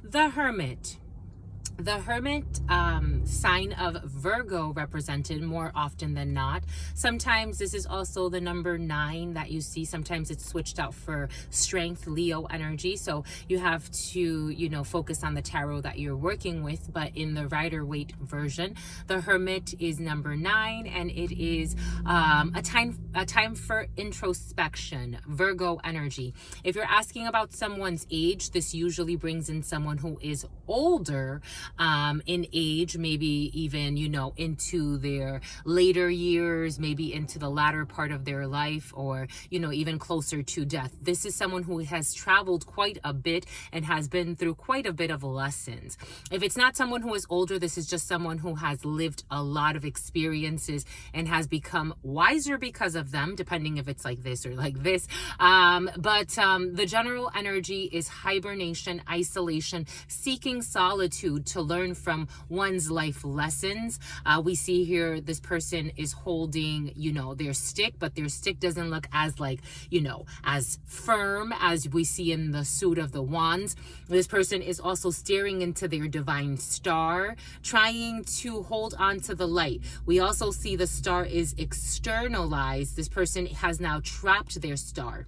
The Hermit. The Hermit, sign of Virgo represented more often than not. Sometimes this is also the number 9 that you see. Sometimes it's switched out for strength, Leo energy. So you have to, focus on the tarot that you're working with. But in the Rider-Waite version, the Hermit is number 9, and it is a time for introspection, Virgo energy. If you're asking about someone's age, this usually brings in someone who is older in age, maybe even, into their later years, maybe into the latter part of their life, or, even closer to death. This is someone who has traveled quite a bit and has been through quite a bit of lessons. If it's not someone who is older, this is just someone who has lived a lot of experiences and has become wiser because of them, depending if it's like this or like this. But the general energy is hibernation, isolation, seeking solitude to learn from one's life lessons. We see here this person is holding, their stick, but their stick doesn't look as as firm as we see in the suit of the wands. This person is also staring into their divine star, trying to hold on to the light. We also see the star is externalized. This person has now trapped their star.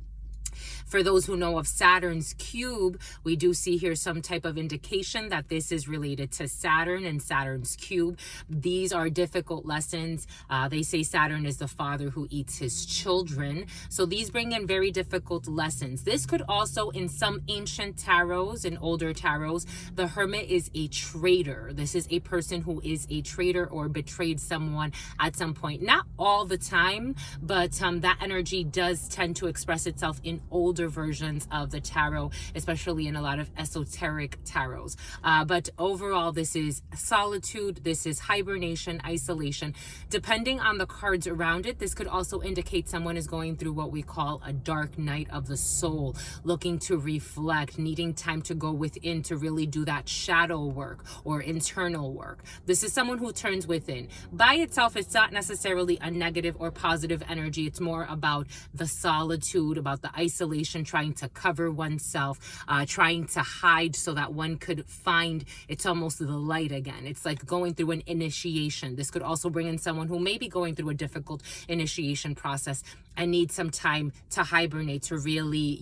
For those who know of Saturn's cube, we do see here some type of indication that this is related to Saturn and Saturn's cube. These are difficult lessons. They say Saturn is the father who eats his children. So these bring in very difficult lessons. This could also, in some ancient tarots and older tarots, the Hermit is a traitor. This is a person who is a traitor or betrayed someone at some point. Not all the time, but that energy does tend to express itself in older versions of the tarot, especially in a lot of esoteric tarots. But overall, this is solitude, this is hibernation, isolation. Depending on the cards around it, this could also indicate someone is going through what we call a dark night of the soul, looking to reflect, needing time to go within to really do that shadow work or internal work. This is someone who turns within. By itself, it's not necessarily a negative or positive energy. It's more about the solitude, about the isolation, trying to cover oneself, trying to hide so that one could find, it's almost the light again. It's like going through an initiation. This could also bring in someone who may be going through a difficult initiation process and need some time to hibernate, to really,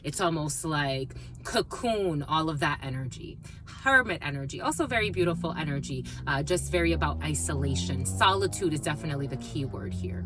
it's almost like cocoon, all of that energy. Hermit energy, also very beautiful energy, just very about isolation. Solitude is definitely the key word here.